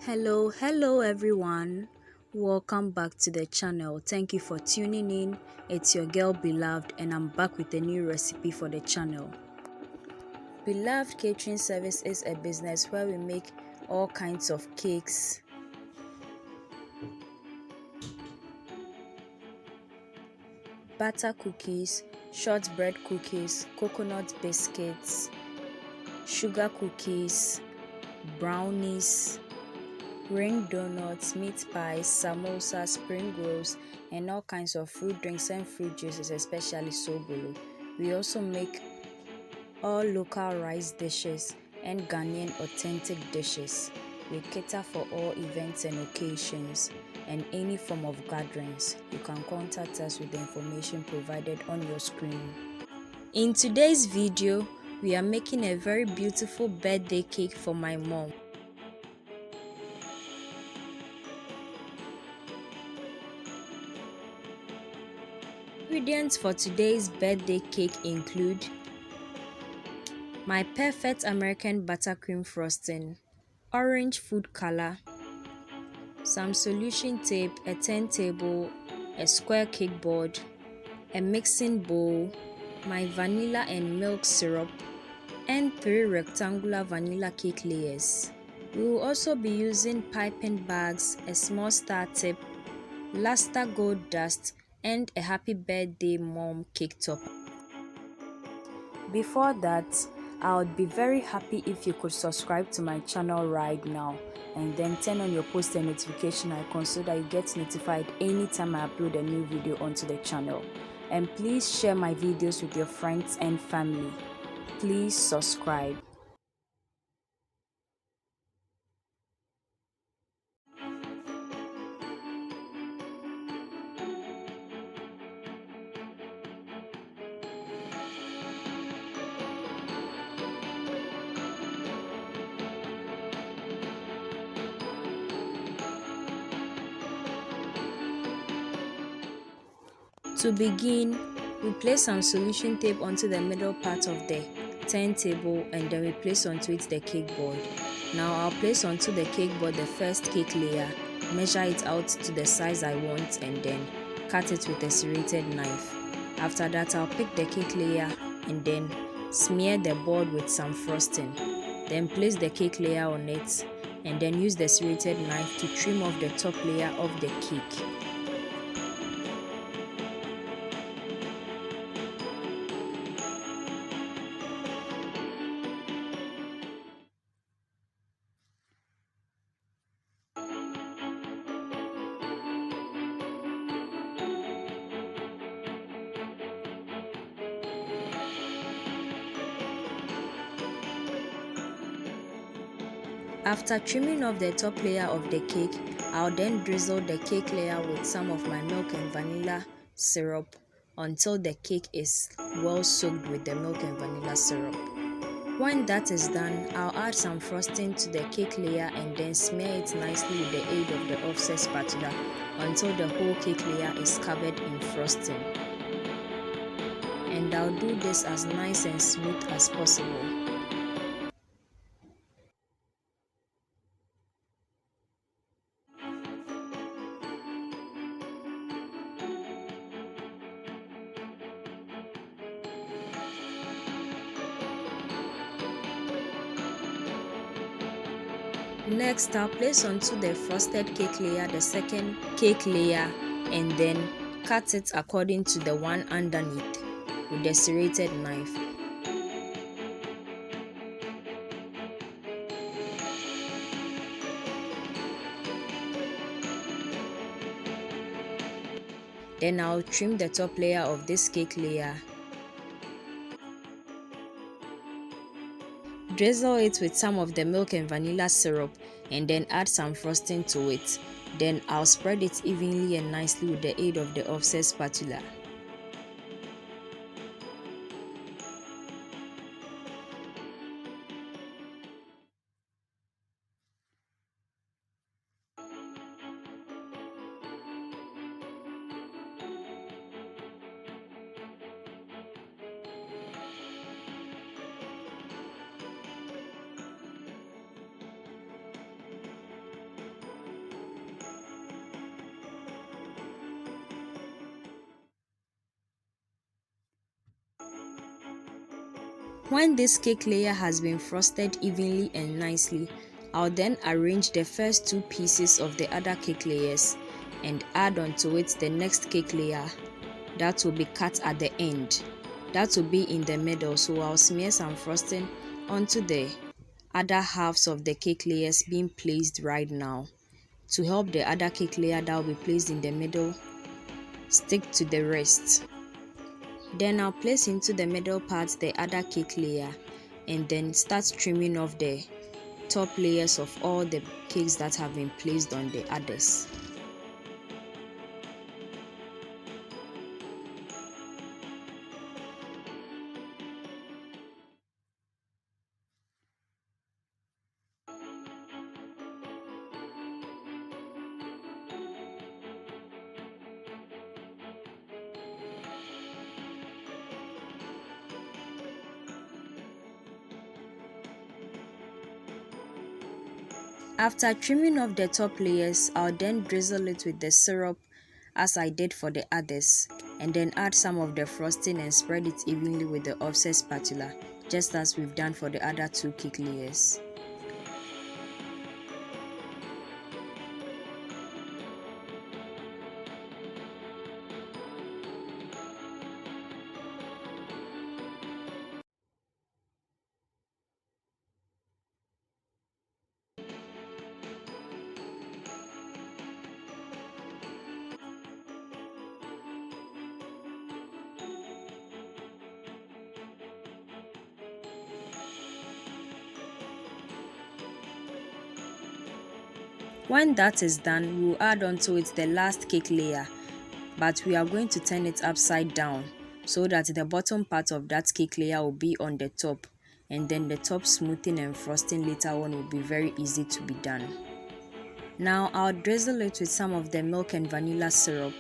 Hello everyone. Welcome back to the channel. Thank you for tuning in. It's your girl Beloved and I'm back with a new recipe for the channel. Beloved Catering Service is a business where we make all kinds of cakes, butter cookies, shortbread cookies, coconut biscuits, sugar cookies, brownies, ring donuts, meat pies, samosas, spring rolls, and all kinds of fruit drinks and fruit juices, especially sobolo. We also make all local rice dishes and Ghanaian authentic dishes. We cater for all events and occasions and any form of gatherings. You can contact us with the information provided on your screen. In today's video, we are making a very beautiful birthday cake for my mom. Ingredients for today's birthday cake include my perfect American buttercream frosting, orange food color, some solution tape, a turntable, a square cake board, a mixing bowl, my vanilla and milk syrup, and 3 rectangular vanilla cake layers. We will also be using piping bags, a small star tip, luster gold dust, and a happy birthday mom cake topper. Before that, I would be very happy if you could subscribe to my channel right now and then turn on your post and notification icon so that you get notified anytime I upload a new video onto the channel. And please share my videos with your friends and family. Please subscribe. To begin, we place some solution tape onto the middle part of the turntable and then we place onto it the cake board. Now I'll place onto the cake board the first cake layer, measure it out to the size I want and then cut it with a serrated knife. After that, I'll pick the cake layer and then smear the board with some frosting. Then place the cake layer on it and then use the serrated knife to trim off the top layer of the cake. After trimming off the top layer of the cake, I'll then drizzle the cake layer with some of my milk and vanilla syrup until the cake is well soaked with the milk and vanilla syrup. When that is done, I'll add some frosting to the cake layer and then smear it nicely with the aid of the offset spatula until the whole cake layer is covered in frosting. And I'll do this as nice and smooth as possible. Next, I'll place onto the frosted cake layer the second cake layer and then cut it according to the one underneath with the serrated knife. Then I'll trim the top layer of this cake layer. Drizzle it with some of the milk and vanilla syrup and then add some frosting to it. Then I'll spread it evenly and nicely with the aid of the offset spatula. When this cake layer has been frosted evenly and nicely, I'll then arrange the first two pieces of the other cake layers and add onto it the next cake layer that will be cut at the end. That will be in the middle, so I'll smear some frosting onto the other halves of the cake layers being placed right now to help the other cake layer that will be placed in the middle stick to the rest. Then I'll place into the middle part the other cake layer and then start trimming off the top layers of all the cakes that have been placed on the others. After trimming off the top layers, I'll then drizzle it with the syrup as I did for the others, and then add some of the frosting and spread it evenly with the offset spatula, just as we've done for the other two cake layers. When that is done, we'll add onto it the last cake layer, but we are going to turn it upside down so that the bottom part of that cake layer will be on the top, and then the top smoothing and frosting later on will be very easy to be done. Now I'll drizzle it with some of the milk and vanilla syrup.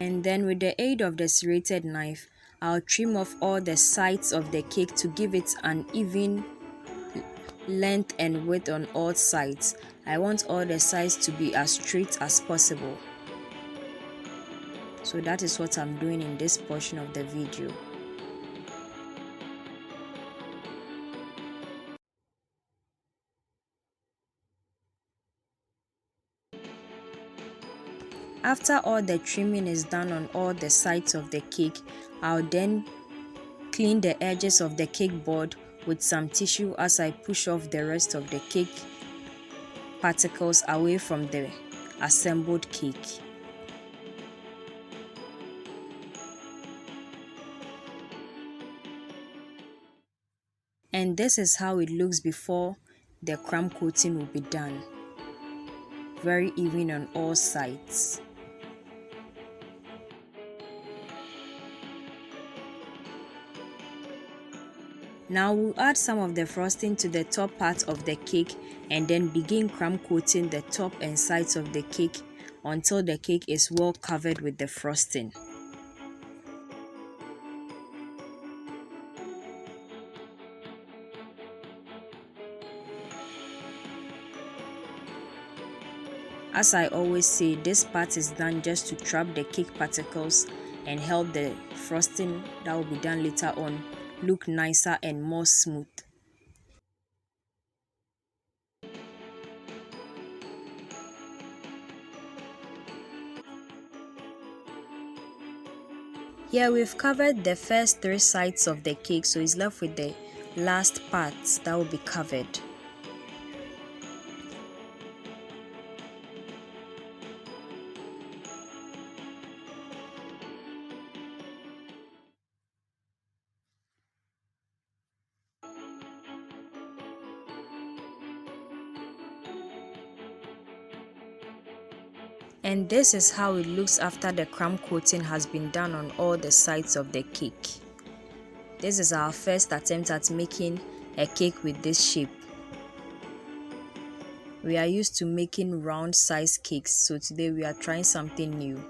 And then with the aid of the serrated knife, I'll trim off all the sides of the cake to give it an even length and width on all sides. I want all the sides to be as straight as possible. So that is what I'm doing in this portion of the video. After all the trimming is done on all the sides of the cake, I'll then clean the edges of the cake board with some tissue as I push off the rest of the cake particles away from the assembled cake. And this is how it looks before the crumb coating will be done. Very even on all sides. Now we'll add some of the frosting to the top part of the cake and then begin crumb coating the top and sides of the cake until the cake is well covered with the frosting. As I always say, this part is done just to trap the cake particles and help the frosting that will be done later on look nicer and more smooth. Here we've covered the first three sides of the cake, so it's left with the last part that will be covered. And this is how it looks after the crumb coating has been done on all the sides of the cake. This is our first attempt at making a cake with this shape. We are used to making round size cakes, so today we are trying something new.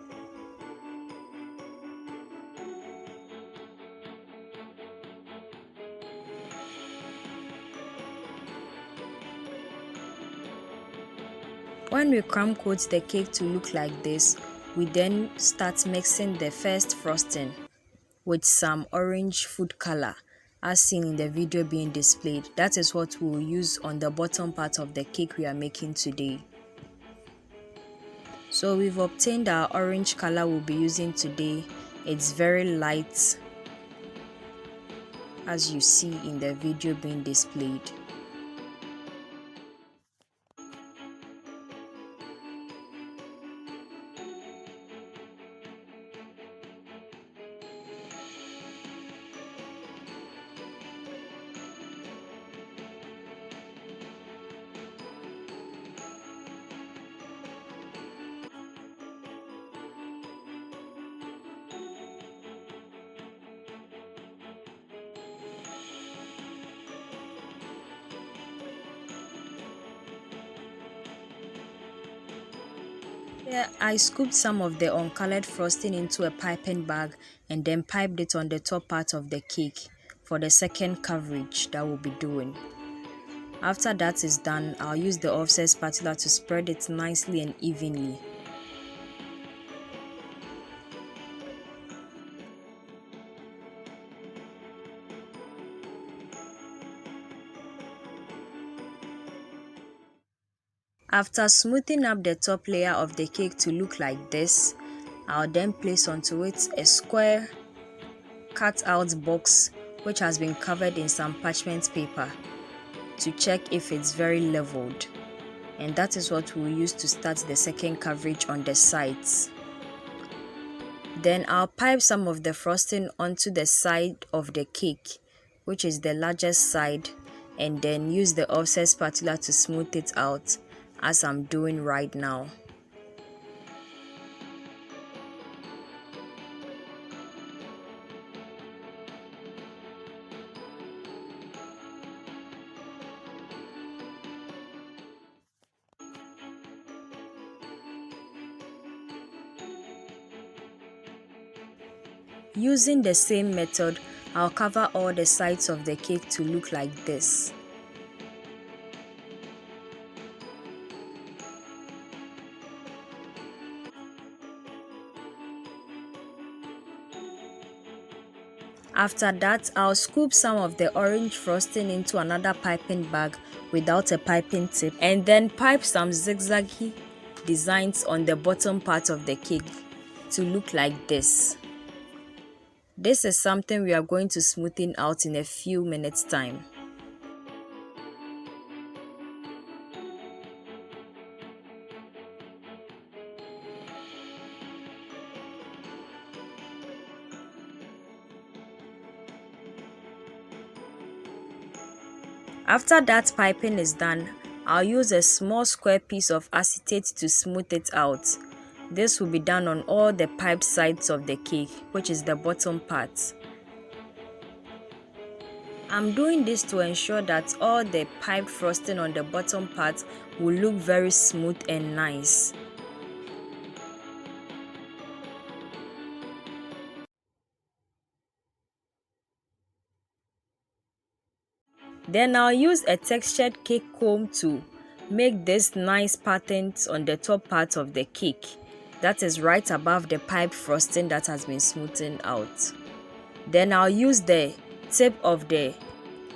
When we crumb coat the cake to look like this, we then start mixing the first frosting with some orange food color as seen in the video being displayed. That is what we will use on the bottom part of the cake we are making today. So we've obtained our orange color we'll be using today. It's very light as you see in the video being displayed. Here I scooped some of the uncolored frosting into a piping bag and then piped it on the top part of the cake for the second coverage that we'll be doing. After that is done, I'll use the offset spatula to spread it nicely and evenly. After smoothing up the top layer of the cake to look like this, I'll then place onto it a square cut out box which has been covered in some parchment paper to check if it's very leveled, and that is what we'll use to start the second coverage on the sides. Then I'll pipe some of the frosting onto the side of the cake, which is the largest side, and then use the offset spatula to smooth it out as I'm doing right now. Using the same method, I'll cover all the sides of the cake to look like this. After that, I'll scoop some of the orange frosting into another piping bag without a piping tip and then pipe some zigzaggy designs on the bottom part of the cake to look like this. This is something we are going to smoothen out in a few minutes time. After that piping is done, I'll use a small square piece of acetate to smooth it out. This will be done on all the piped sides of the cake, which is the bottom part. I'm doing this to ensure that all the piped frosting on the bottom part will look very smooth and nice. Then I'll use a textured cake comb to make this nice patterns on the top part of the cake. That is right above the piped frosting that has been smoothened out. Then I'll use the tip of the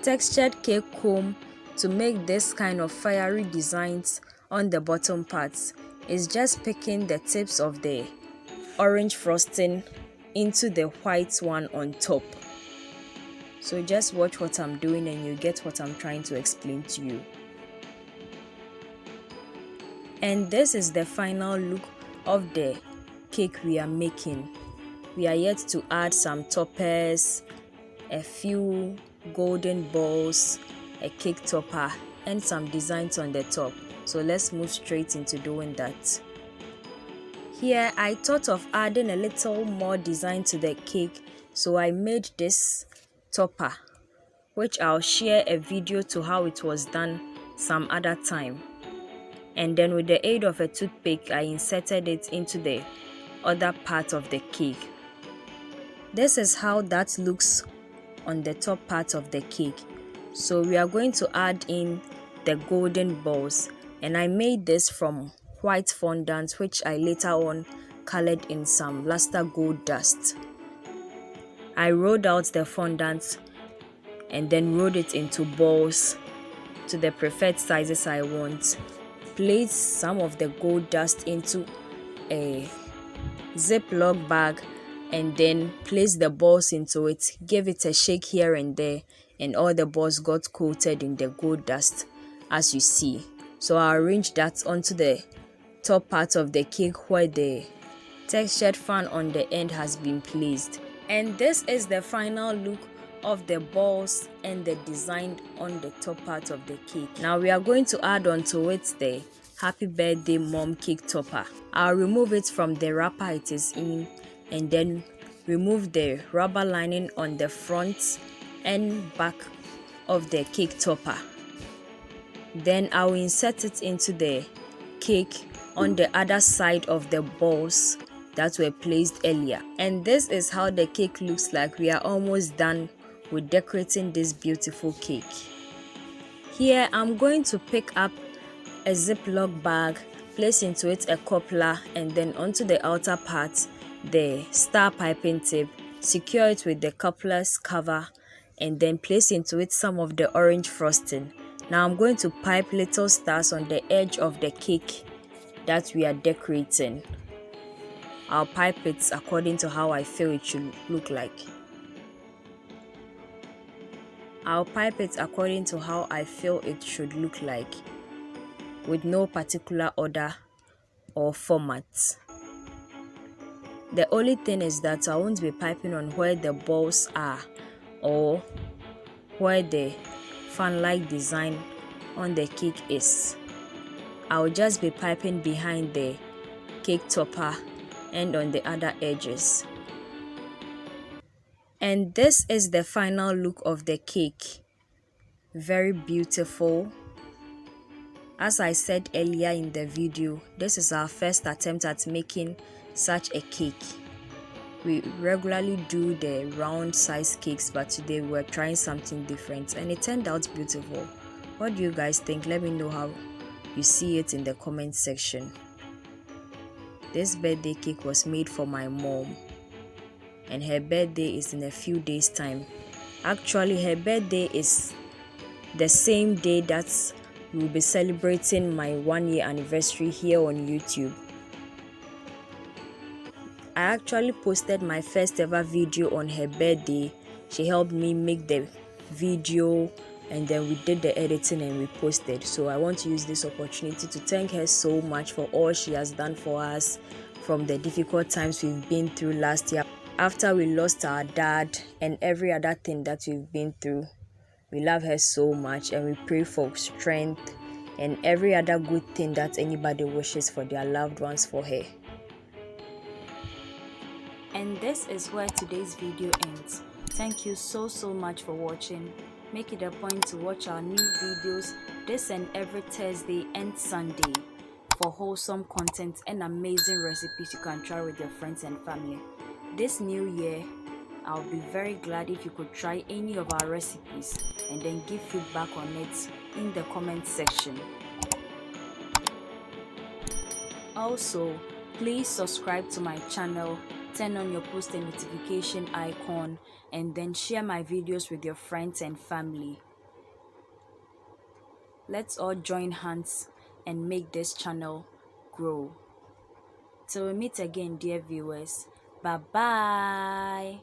textured cake comb to make this kind of fiery designs on the bottom parts. It's just picking the tips of the orange frosting into the white one on top. So just watch what I'm doing and you get what I'm trying to explain to you. And this is the final look of the cake we are making. We are yet to add some toppers, a few golden balls, a cake topper, and some designs on the top. So let's move straight into doing that. Here I thought of adding a little more design to the cake, so I made this topper, which I'll share a video to how it was done some other time. And then with the aid of a toothpick, I inserted it into the other part of the cake. This is how that looks on the top part of the cake. So we are going to add in the golden balls, and I made this from white fondant, which I later on colored in some luster gold dust. I rolled out the fondant and then rolled it into balls to the preferred sizes I want. Place some of the gold dust into a Ziploc bag and then place the balls into it. Give it a shake here and there, and all the balls got coated in the gold dust, as you see. So I arrange that onto the top part of the cake where the textured fan on the end has been placed. And this is the final look of the balls and the design on the top part of the cake. Now we are going to add on to it the happy birthday mom cake topper. I'll remove it from the wrapper it is in and then remove the rubber lining on the front and back of the cake topper. Then I'll insert it into the cake on the other side of the balls that were placed earlier. And this is how the cake looks like. We are almost done with decorating this beautiful cake. Here I'm going to pick up a Ziploc bag, place into it a coupler, and then onto the outer part the star piping tip, secure it with the coupler's cover, and then place into it some of the orange frosting. Now I'm going to pipe little stars on the edge of the cake that we are decorating. I'll pipe it according to how I feel it should look like. I'll pipe it according to how I feel it should look like, with no particular order or format. The only thing is that I won't be piping on where the balls are or where the fan-like design on the cake is. I'll just be piping behind the cake topper and on the other edges. And this is the final look of the cake. Very beautiful. As I said earlier in the video, this is our first attempt at making such a cake. We regularly do the round size cakes, but today we're trying something different and it turned out beautiful. What do you guys think? Let me know how you see it in the comment section. This birthday cake was made for my mom and her birthday is in a few days time. Actually, her birthday is the same day that we'll be celebrating my 1-year anniversary here on YouTube. I actually posted my first ever video on her birthday. She helped me make the video and then we did the editing and we posted. So I want to use this opportunity to thank her so much for all she has done for us from the difficult times we've been through last year after we lost our dad and every other thing that we've been through. We love her so much and we pray for strength and every other good thing that anybody wishes for their loved ones for her. And this is where today's video ends. Thank you so much for watching. Make it a point to watch our new videos this and every Thursday and Sunday for wholesome content and amazing recipes you can try with your friends and family. This new year, I'll be very glad if you could try any of our recipes and then give feedback on it in the comment section. Also, please subscribe to my channel, turn on your post and notification icon, and then share my videos with your friends and family. Let's all join hands and make this channel grow. Till we meet again, dear viewers. Bye bye.